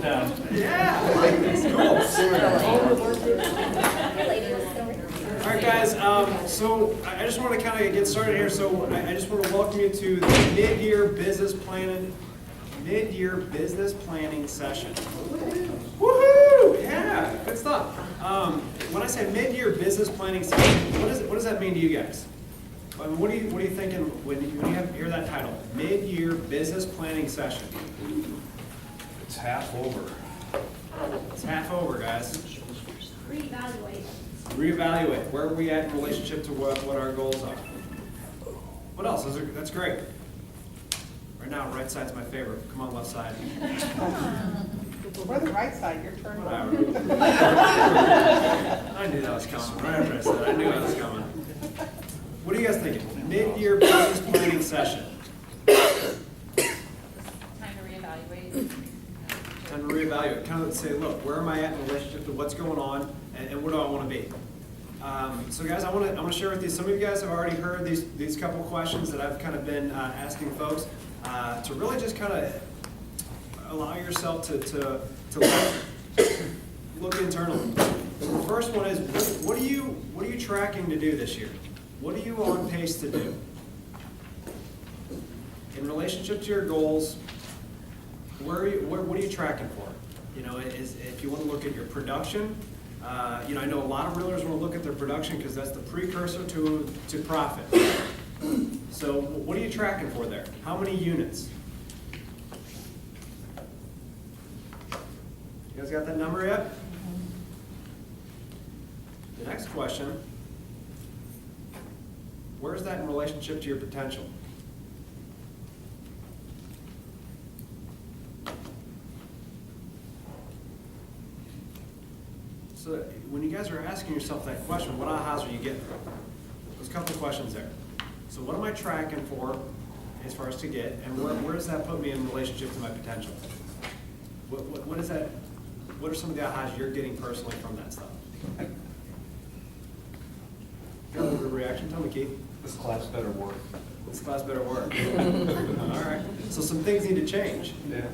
down. Yeah, I like this. Cool. All right, guys. So I just want to kind of get started here. So I just want to welcome you to the mid-year business planning session. Woohoo! Yeah, good stuff. When I say mid-year business planning session, what does that mean to you guys? I mean, what are you thinking when you hear that title? Mid-year business planning session. It's half over. It's half over, guys. Reevaluate. Reevaluate. Where are we at in relationship to what our goals are? What else? That's great. Right now, right side's my favorite. Come on, left side. We're the right side, your turn. Whatever. I knew that was coming. Right after I said it, I knew that was coming. What are you guys thinking? Mid-year business planning session. Time to reevaluate. Time to reevaluate. Kind of say, look, where am I at in relationship to what's going on, and where do I want to be? So, guys, I want to share with you. Some of you guys have already heard these couple questions that I've kind of been asking folks to really just kind of allow yourself to look internally. So the first one is, what are you tracking to do this year? What are you on pace to do? In relationship to your goals, what are you tracking for? You know, if you want to look at your production, you know, I know a lot of realtors want to look at their production because that's the precursor to profit. So what are you tracking for there? How many units? You guys got that number yet? The next question, where's that in relationship to your potential? So when you guys are asking yourself that question, what ahas are you getting? There's a couple of questions there. So what am I tracking for as far as to get, and where does that put me in relationship to my potential? What is that? What are some of the ahas you're getting personally from that stuff? Got a little bit of reaction? Tell me, Keith. This class better work. This class better work. All right. So some things need to change. Yeah.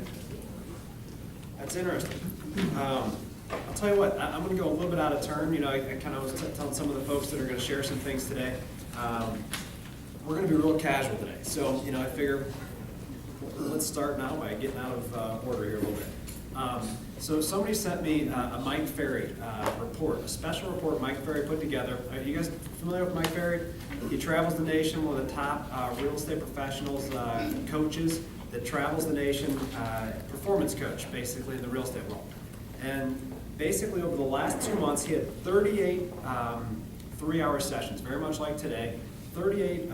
That's interesting. I'll tell you what, I'm going to go a little bit out of turn. You know, I kind of was telling some of the folks that are going to share some things today. We're going to be real casual today. So, you know, I figure let's start now by getting out of order here a little bit. So somebody sent me a Mike Ferry report, a special report Mike Ferry put together. Are you guys familiar with Mike Ferry? He travels the nation, one of the top real estate professionals, coaches that travels the nation, performance coach, basically, in the real estate world. And basically, over the last 2 months, he had 38 3-hour sessions, very much like today, 38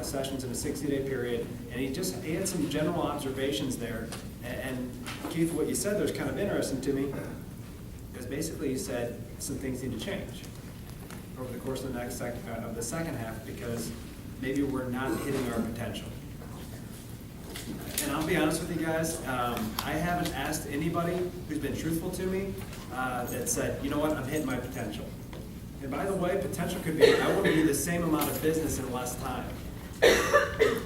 sessions in a 60-day period, and he had some general observations there. And Keith, what you said there is kind of interesting to me, because basically you said some things need to change over the course of the second half, because maybe we're not hitting our potential. And I'll be honest with you guys, I haven't asked anybody who's been truthful to me that said, you know what, I'm hitting my potential. And by the way, potential could be, I want to do the same amount of business in less time. It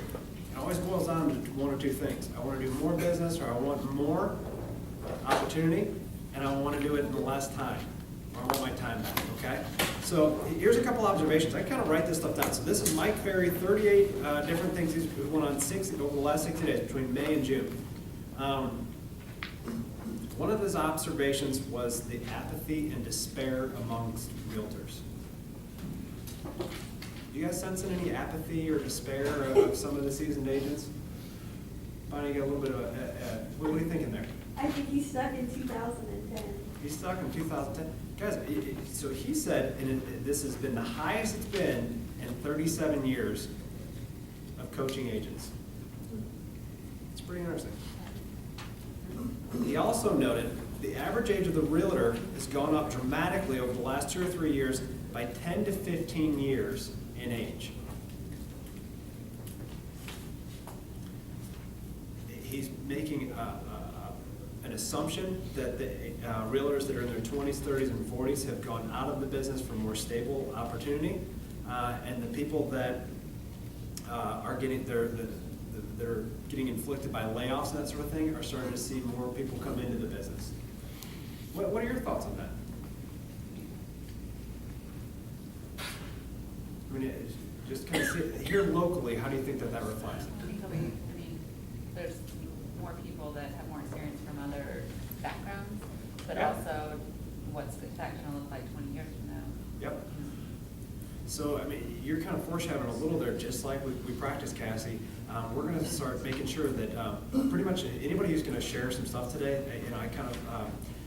always boils down to one or two things. I want to do more business, or I want more opportunity, and I want to do it in less time, or I want my time back, okay? So here's a couple observations. I kind of write this stuff down. So this is Mike Ferry, 38 different things he's went on over the last 60 days, between May and June. One of his observations was the apathy and despair amongst realtors. Do you guys sensing any apathy or despair of some of the seasoned agents? Finally get a little bit of what are you thinking there? I think he's stuck in 2010. He's stuck in 2010. Guys, so he said, and this has been the highest it's been in 37 years of coaching agents. It's pretty interesting. He also noted the average age of the realtor has gone up dramatically over the last 2 or 3 years by 10 to 15 years in age. He's making an assumption that the realtors that are in their 20s, 30s, and 40s have gone out of the business for more stable opportunity, and the people that are getting the that are getting inflicted by layoffs and that sort of thing are starting to see more people come into the business. What are your thoughts on that? I mean, just kind of see, here locally, how do you think that reflects? I think I mean, there's more people that have more experience from other backgrounds, but Yeah. also what's that gonna look like 20 years from now? Yep. So, I mean, you're kind of foreshadowing a little there, just like we practice, Cassie. We're gonna start making sure that pretty much anybody who's gonna share some stuff today, I kind of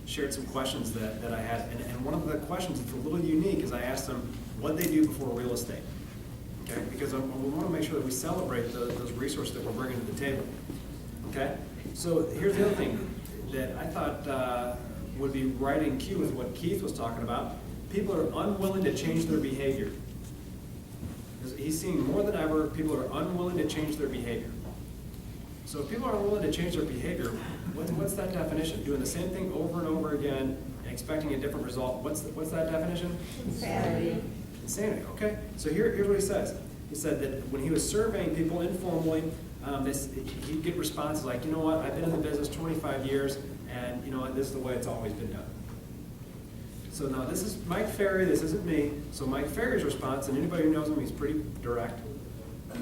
shared some questions that I had. And one of the questions that's a little unique is I asked them what they do before real estate. Okay, because we wanna make sure that we celebrate those resources that we're bringing to the table. Okay, so here's the other thing that I thought would be right in cue with what Keith was talking about. People are unwilling to change their behavior. He's seeing more than ever, people are unwilling to change their behavior. So if people are unwilling to change their behavior, what's that definition? Doing the same thing over and over again and expecting a different result. What's that definition? Insanity. Insanity, okay. So here's what he says. He said that when he was surveying people informally, he'd get responses like, you know what, I've been in the business 25 years, and you know what, this is the way it's always been done. So now this is Mike Ferry, this isn't me. So Mike Ferry's response, and anybody who knows him, he's pretty direct.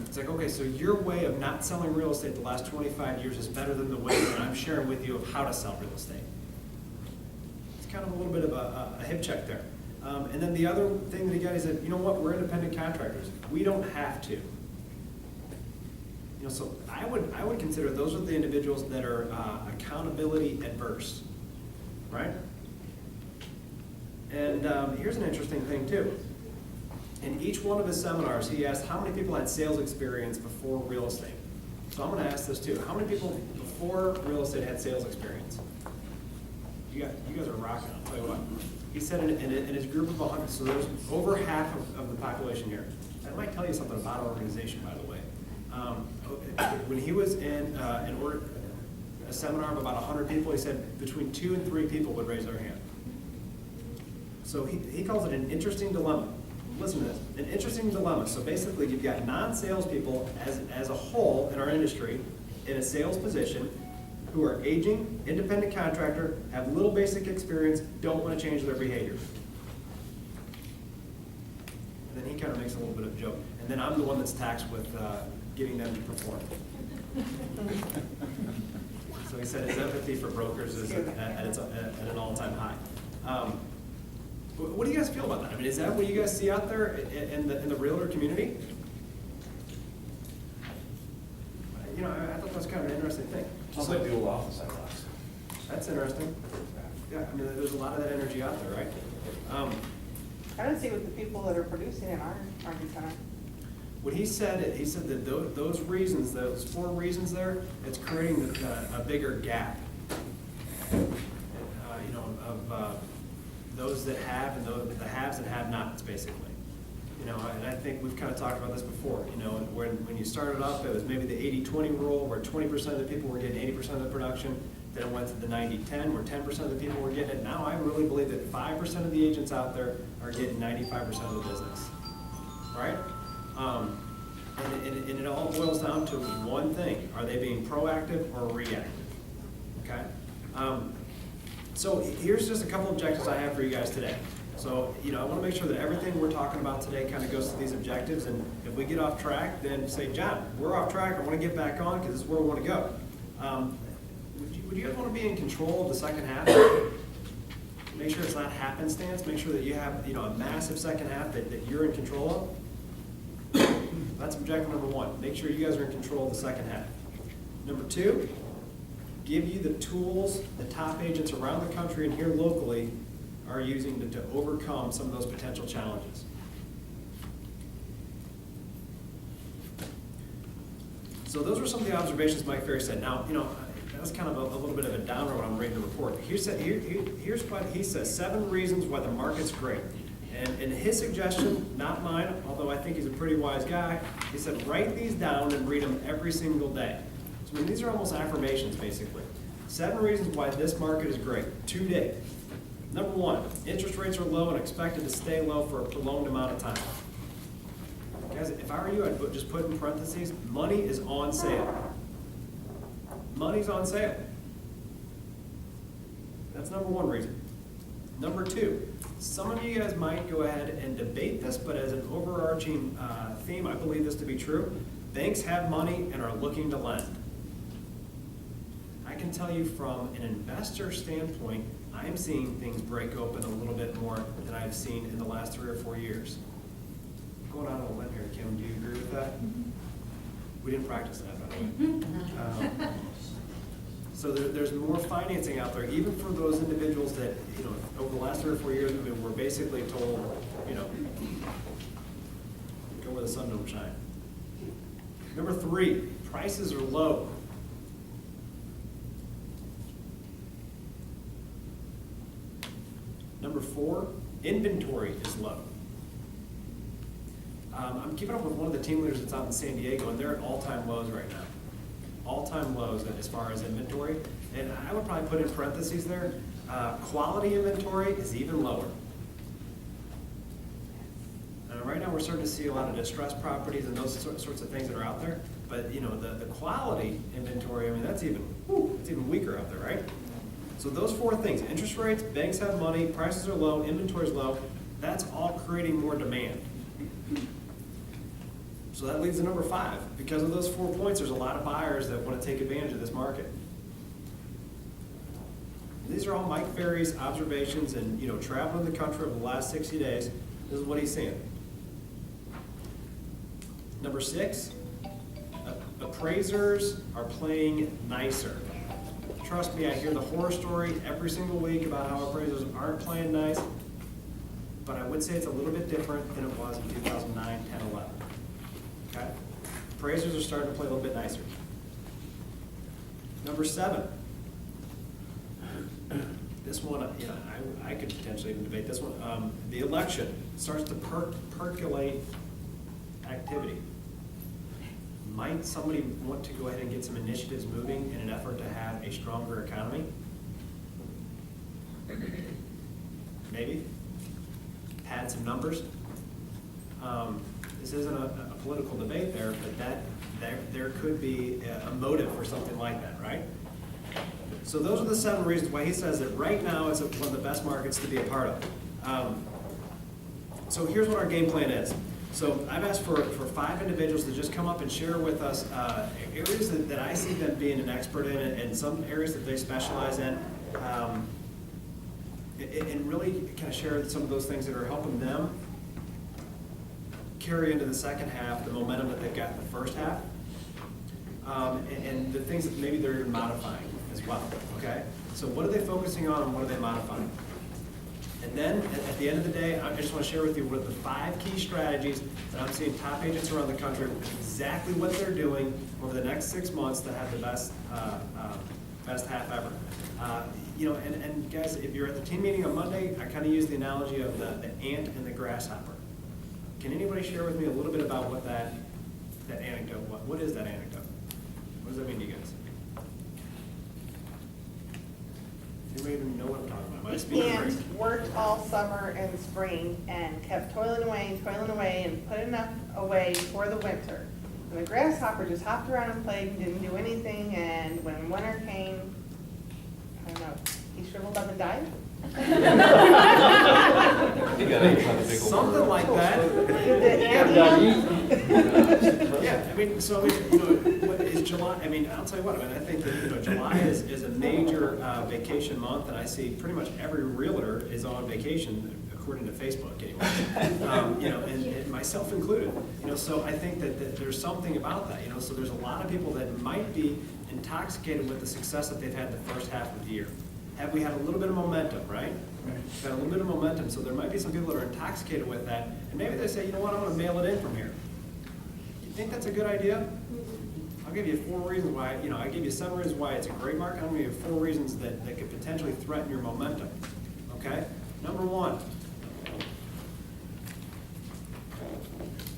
It's like, okay, so your way of not selling real estate the last 25 years is better than the way that I'm sharing with you of how to sell real estate. It's kind of a little bit of a hip check there. And then the other thing that he got, he said, you know what, we're independent contractors. We don't have to. You know, so I would consider those are the individuals that are accountability adverse, right? And here's an interesting thing too. In each one of his seminars, he asked how many people had sales experience before real estate. So I'm going to ask this too. How many people before real estate had sales experience? You guys are rocking, I'll tell you what. He said in his group of 100, so there's over half of the population here. That might tell you something about our organization, by the way. When he was in a seminar of about 100 people, he said between 2 and 3 people would raise their hand. So he calls it an interesting dilemma. Listen to this, an interesting dilemma. So basically you've got non-salespeople as a whole in our industry in a sales position who are aging, independent contractor, have little basic experience, don't want to change their behavior. And then he kind of makes a little bit of a joke. And then I'm the one that's taxed with getting them to perform. So he said his empathy for brokers is at an all-time high. What do you guys feel about that? I mean, is that what you guys see out there in the realtor community? You know, I thought that was kind of an interesting thing. Sounds like the old office I left. That's interesting. Yeah, I mean, there's a lot of that energy out there, right? I don't see what the people that are producing it aren't kind of. What he said that those reasons, those 4 reasons there, it's creating a bigger gap. You know, of those that have and the haves and have-nots, basically. You know, and I think we've kind of talked about this before. You know, when you started up, it was maybe the 80-20 rule, where 20% of the people were getting 80% of the production. Then it went to the 90-10, where 10% of the people were getting it. Now I really believe that 5% of the agents out there are getting 95% of the business, right? And it all boils down to one thing: are they being proactive or reactive? Okay. So here's just a couple objectives I have for you guys today. So, you know, I want to make sure that everything we're talking about today kind of goes to these objectives, and if we get off track, then say, John, we're off track, I want to get back on because this is where we want to go. Would you guys want to be in control of the second half? Make sure it's not happenstance, make sure that you have, you know, a massive second half that you're in control of. That's objective number 1. Make sure you guys are in control of the second half. Number 2, give you the tools the top agents around the country and here locally are using to overcome some of those potential challenges. So those were some of the observations Mike Ferry said. Now, you know, that was kind of a little bit of a downer when I'm reading the report. Here's what he says: 7 reasons why the market's great. And his suggestion, not mine, although I think he's a pretty wise guy, he said, write these down and read them every single day. So I mean, these are almost affirmations, basically. 7 reasons why this market is great today. Number 1, interest rates are low and expected to stay low for a prolonged amount of time. Guys, if I were you, I'd just put in parentheses, money is on sale. money's on sale. That's number one reason. Number two, some of you guys might go ahead and debate this, but as an overarching theme, I believe this to be true. Banks have money and are looking to lend. I can tell you from an investor standpoint, I'm seeing things break open a little bit more than I've seen in the last 3 or 4 years. Going on a limb here, Kim, do you agree with that? We didn't practice that, by the way. So there's more financing out there, even for those individuals that, over the last 3 or 4 years, we're basically told, go where the sun don't shine. Number 3, prices are low. Number 4, inventory is low. I'm keeping up with one of the team leaders that's out in San Diego, and they're at all-time lows right now. All-time lows as far as inventory. And I would probably put in parentheses there, quality inventory is even lower. Right now, we're starting to see a lot of distressed properties and those sorts of things that are out there. But, the quality inventory, that's even weaker out there, right? So those 4 things, interest rates, banks have money, prices are low, inventory is low, that's all creating more demand. So that leads to number 5. Because of those 4 points, there's a lot of buyers that want to take advantage of this market. These are all Mike Ferry's observations and, traveling the country over the last 60 days. This is what he's seeing. Number 6, appraisers are playing nicer. Trust me, I hear the horror story every single week about how appraisers aren't playing nice, but I would say it's a little bit different than it was in 2009, 10, 11. Okay? Appraisers are starting to play a little bit nicer. Number 7. This one, I could potentially even debate this one. The election starts to percolate activity. Might somebody want to go ahead and get some initiatives moving in an effort to have a stronger economy? Maybe. Pad some numbers. This isn't a political debate there, but there could be a motive for something like that, right? So those are the 7 reasons why he says that right now it's one of the best markets to be a part of. So here's what our game plan is. So I've asked for 5 individuals to just come up and share with us areas that I see them being an expert in and some areas that they specialize in, and really kind of share some of those things that are helping them carry into the second half the momentum that they've got in the first half, and the things that maybe they're even modifying as well, okay? So what are they focusing on and what are they modifying? And then, at the end of the day, I just want to share with you what the 5 key strategies that I'm seeing top agents around the country, exactly what they're doing over the next 6 months to have the best half ever. And guys, if you're at the team meeting on Monday, I kind of use the analogy of the ant and the grasshopper. Can anybody share with me a little bit about what that anecdote, what is that anecdote? What does that mean to you guys? Anybody even know what I'm talking about? Am I speaking And great? worked all summer and spring and kept toiling away and put enough away for the winter. And the grasshopper just hopped around and played and didn't do anything, and when winter came, I don't know, he shriveled up and died? Something like that. Yeah, so, what is July, I'll tell you what, I think that, July is a major vacation month, and I see pretty much every realtor is on vacation, according to Facebook anyway. And myself included, so I think that there's something about that, so there's a lot of people that might be intoxicated with the success that they've had the first half of the year. Have we had a little bit of momentum, right? We've had a little bit of momentum, so there might be some people that are intoxicated with that, and maybe they say, you know what, I'm gonna mail it in from here. You think that's a good idea? I'll give you 4 reasons why, I gave you 7 reasons why it's a great market. I'm gonna give you 4 reasons that could potentially threaten your momentum, okay? Number 1,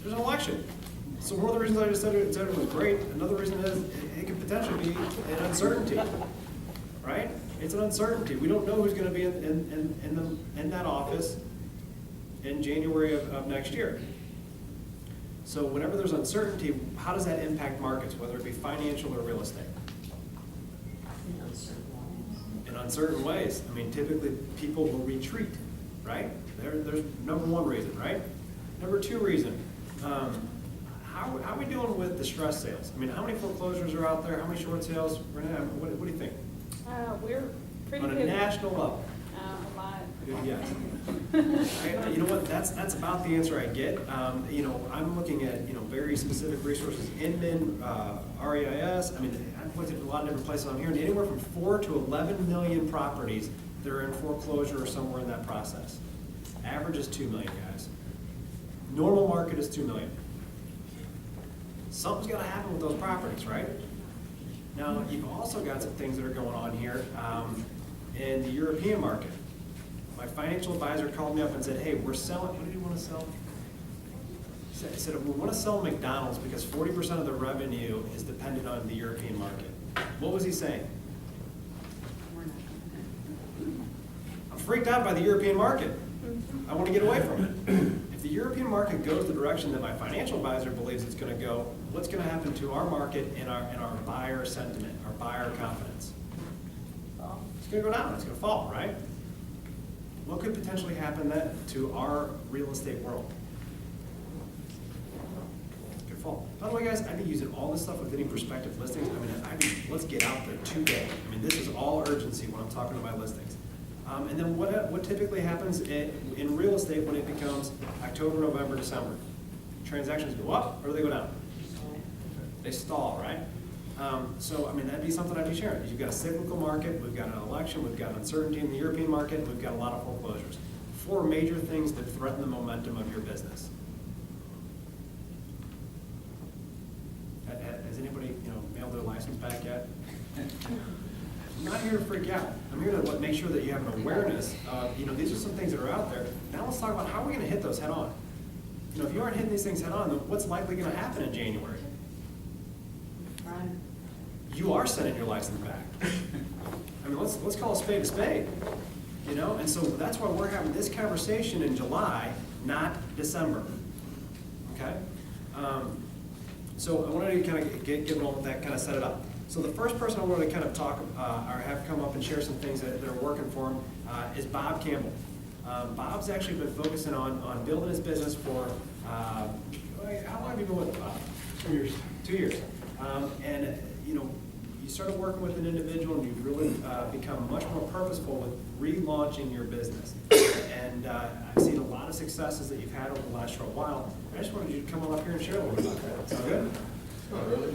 there's an election. So one of the reasons I just said it was great, another reason is it could potentially be an uncertainty, right? It's an uncertainty. We don't know who's going to be in that office in January of next year. So whenever there's uncertainty, how does that impact markets, whether it be financial or real estate? in uncertain ways. I mean, typically, people will retreat, right? There's number one reason, right? Number two reason, how are we doing with distress sales? I mean, how many foreclosures are out there? How many short sales? Renee, what do you think? We're pretty On good. a national level? A lot. Good guess. You know what, that's about the answer I get. You know, I'm looking at, you know, very specific resources, Inman, REIS, I mean, I've looked at a lot of different places on here, and anywhere from 4 to 11 million properties that are in foreclosure or somewhere in that process. Average is 2 million, guys. Normal market is 2 million. Something's gotta happen with those properties, right? Now, you've also got some things that are going on here in the European market. My financial advisor called me up and said, hey, we're selling, what did he want to sell? He said, we want to sell McDonald's because 40% of the revenue is dependent on the European market. What was he saying? I'm freaked out by the European market. I want to get away from it. If the European market goes the direction that my financial advisor believes it's going to go, what's going to happen to our market and our buyer sentiment, our buyer confidence? It's going to go down. It's going to fall, right? What could potentially happen then to our real estate world? Could fall. By the way, guys, I'd be using all this stuff with any prospective listings. I mean, let's get out there today. I mean, this is all urgency when I'm talking to my listings. And then what typically happens in real estate when it becomes October, November, December? Transactions go up or do they go down? They stall, right? So, I mean, that'd be something I'd be sharing. You've got a cyclical market, we've got an election, we've got uncertainty in the European market, we've got a lot of foreclosures. 4 major things that threaten the momentum of your business. Has anybody, you know, mailed their license back yet? I'm not here to freak out. I'm here to make sure that you have an awareness of, you know, these are some things that are out there. Now let's talk about how we're going to hit those head on. You know, if you aren't hitting these things head on, then what's likely going to happen in January? You are sending your license back. I mean, let's call a spade, you know? And so that's why we're having this conversation in July, not December, okay? So I wanted to kind of get rolling with that, kind of set it up. So the first person I wanted to kind of talk, or have come up and share some things that are working for him is Bob Campbell. Bob's actually been focusing on building his business for, how long have you been with Bob? 2 years. 2 years. And, you know, you started working with an individual and you've really become much more purposeful with relaunching your business. And I've seen a lot of successes that you've had over the last short while. I just wanted you to come on up here and share a little bit about that. Sound good? Oh, really?